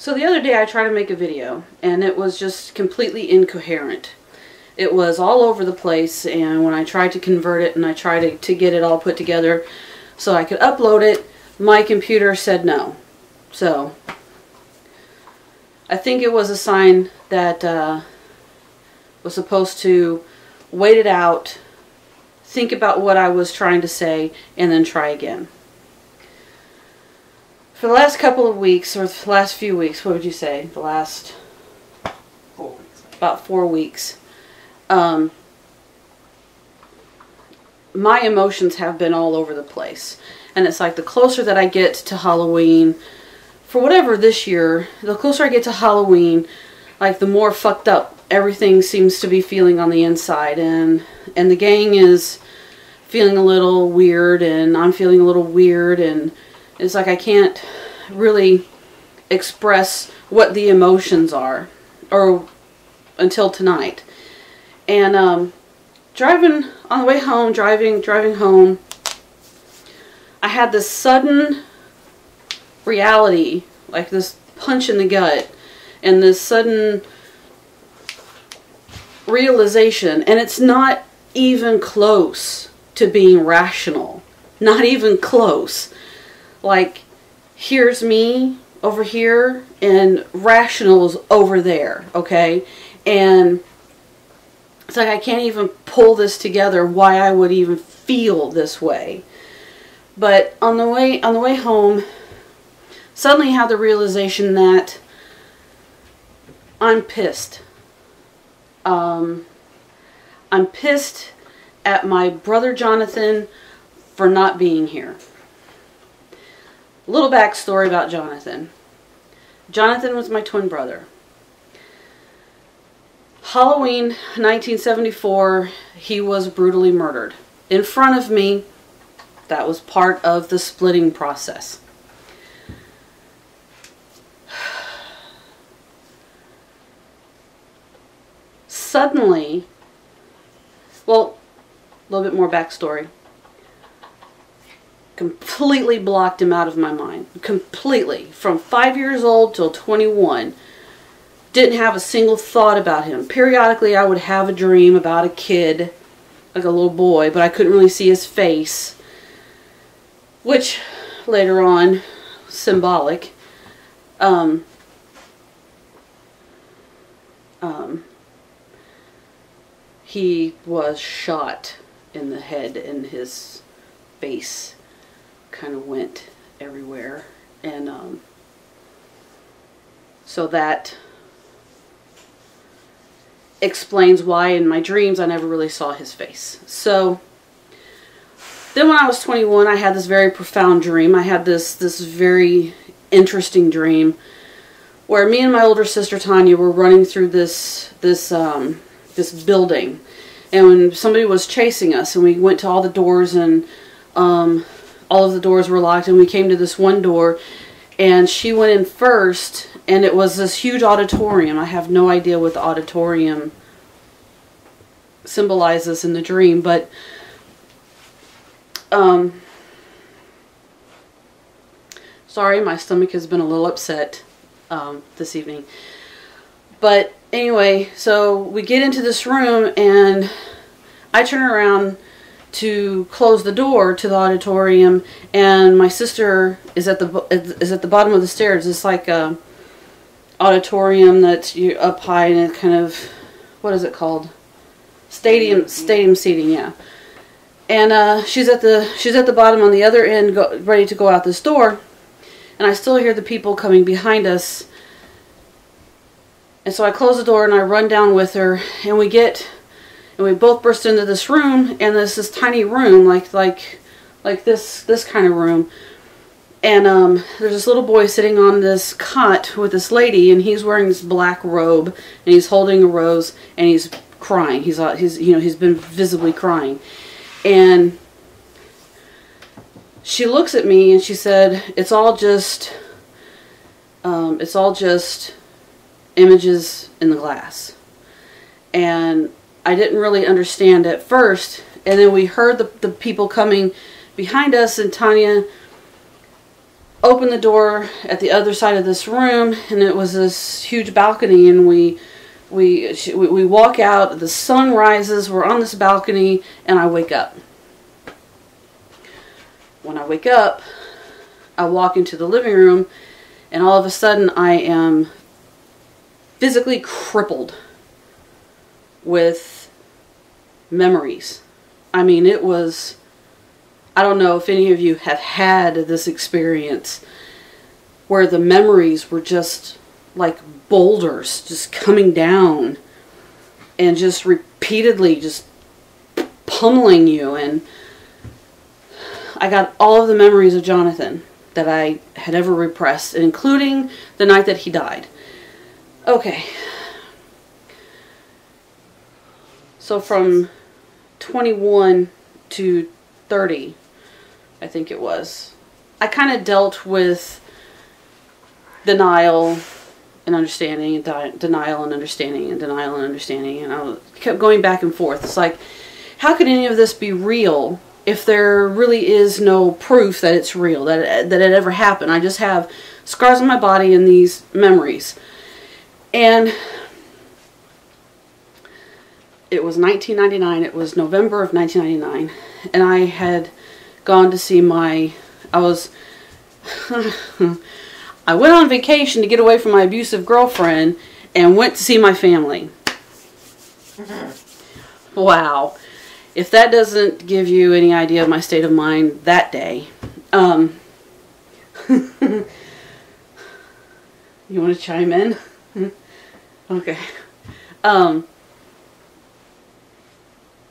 So the other day I tried to make a video and it was just completely incoherent. It was all over the place, and when I tried to convert it and I tried to get it all put together so I could upload it, my computer said no. So I think it was a sign that was supposed to wait it out, think about what I was trying to say, and then try again. For the last couple of weeks, or the last few weeks, what would you say? The last 4 weeks. About 4 weeks. My emotions have been all over the place. And it's like the closer that I get to Halloween, for whatever this year, the closer I get to Halloween, like the more fucked up everything seems to be feeling on the inside. And the gang is feeling a little weird, and I'm feeling a little weird, and it's like I can't really express what the emotions are, or until tonight. And driving on the way home, driving home, I had this sudden reality, like this punch in the gut, and this sudden realization, and it's not even close to being rational. Not even close. Like, here's me over here, and rational's over there, okay? And it's like I can't even pull this together why I would even feel this way. But on the way home, suddenly had the realization that I'm pissed. I'm pissed at my brother Jonathan for not being here. Little backstory about Jonathan. Jonathan was my twin brother. Halloween 1974, he was brutally murdered in front of me. That was part of the splitting process. Suddenly, well, a little bit more backstory. Completely blocked him out of my mind. Completely. From 5 years old till 21. Didn't have a single thought about him. Periodically I would have a dream about a kid, like a little boy, but I couldn't really see his face. Which, later on, symbolic. He was shot in the head, and his face kind of went everywhere, and so that explains why in my dreams I never really saw his face. So then when I was 21, I had this very profound dream. I had this very interesting dream where me and my older sister Tanya were running through this building, and when somebody was chasing us, and we went to all the doors, and all of the doors were locked, and we came to this one door, and she went in first, and it was this huge auditorium. I have no idea what the auditorium symbolizes in the dream, but sorry, my stomach has been a little upset this evening. But anyway, so we get into this room, and I turn around to close the door to the auditorium, and my sister is at the bottom of the stairs. It's like a auditorium that's up high, and it kind of, what is it called? Stadium seating, yeah. And she's at the bottom on the other end, ready to go out this door, and I still hear the people coming behind us. And so I close the door and I run down with her, and we both burst into this room, and there's this tiny room, like this kind of room. And there's this little boy sitting on this cot with this lady, and he's wearing this black robe, and he's holding a rose, and he's crying. He's been visibly crying. And she looks at me and she said, it's all just images in the glass. And I didn't really understand at first, and then we heard the people coming behind us, and Tanya opened the door at the other side of this room, and it was this huge balcony, and we walk out, the sun rises, we're on this balcony, and I wake up. When I wake up, I walk into the living room, and all of a sudden I am physically crippled with memories. I mean, it was, I don't know if any of you have had this experience where the memories were just like boulders just coming down and just repeatedly just pummeling you. And I got all of the memories of Jonathan that I had ever repressed, including the night that he died. Okay. So from 21 to 30, I think it was, I kind of dealt with denial and understanding, and denial and understanding, and denial and understanding, and I kept going back and forth. It's like, how could any of this be real if there really is no proof that it's real, that it ever happened? I just have scars on my body and these memories. And it was 1999, it was November of 1999, and I had gone to see I went on vacation to get away from my abusive girlfriend and went to see my family. Wow. If that doesn't give you any idea of my state of mind that day. You want to chime in? Okay.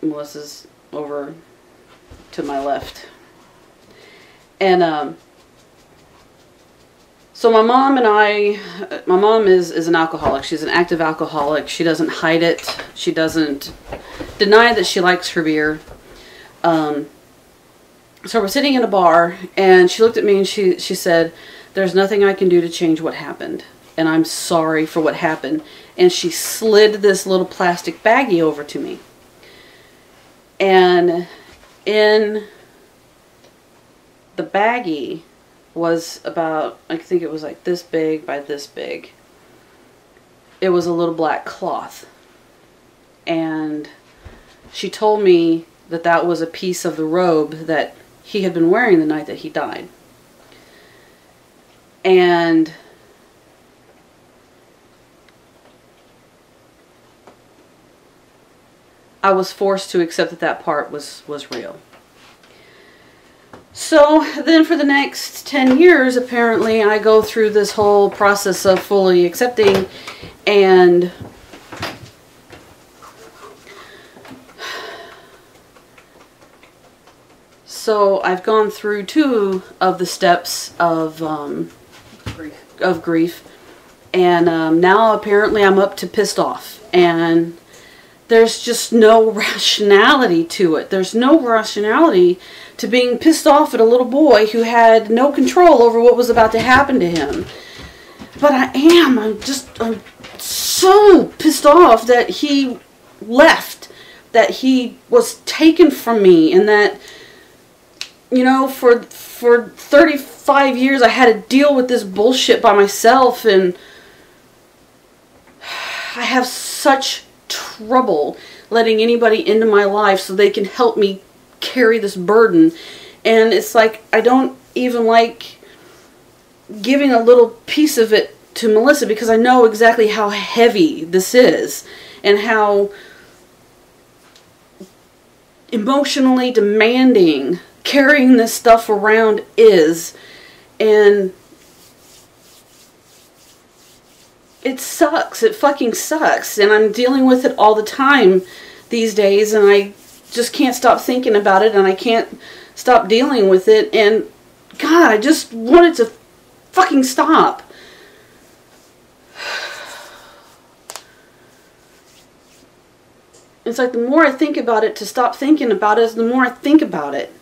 Melissa's over to my left. And so my mom is an alcoholic. She's an active alcoholic. She doesn't hide it. She doesn't deny that she likes her beer. So we're sitting in a bar, and she looked at me and she said, "There's nothing I can do to change what happened, and I'm sorry for what happened." And she slid this little plastic baggie over to me. And in the baggie was about, I think it was like this big by this big. It was a little black cloth. And she told me that that was a piece of the robe that he had been wearing the night that he died. And I was forced to accept that that part was real. So then for the next 10 years, apparently, I go through this whole process of fully accepting, and so I've gone through 2 of the steps of grief, and now apparently I'm up to pissed off, and there's just no rationality to it. There's no rationality to being pissed off at a little boy who had no control over what was about to happen to him. But I'm so pissed off that he left, that he was taken from me, and that, you know, for 35 years I had to deal with this bullshit by myself, and I have such trouble letting anybody into my life so they can help me carry this burden. And it's like, I don't even like giving a little piece of it to Melissa, because I know exactly how heavy this is and how emotionally demanding carrying this stuff around is. And it sucks. It fucking sucks. And I'm dealing with it all the time these days, and I just can't stop thinking about it, and I can't stop dealing with it. And God, I just want it to fucking stop. It's like the more I think about it to stop thinking about it, the more I think about it.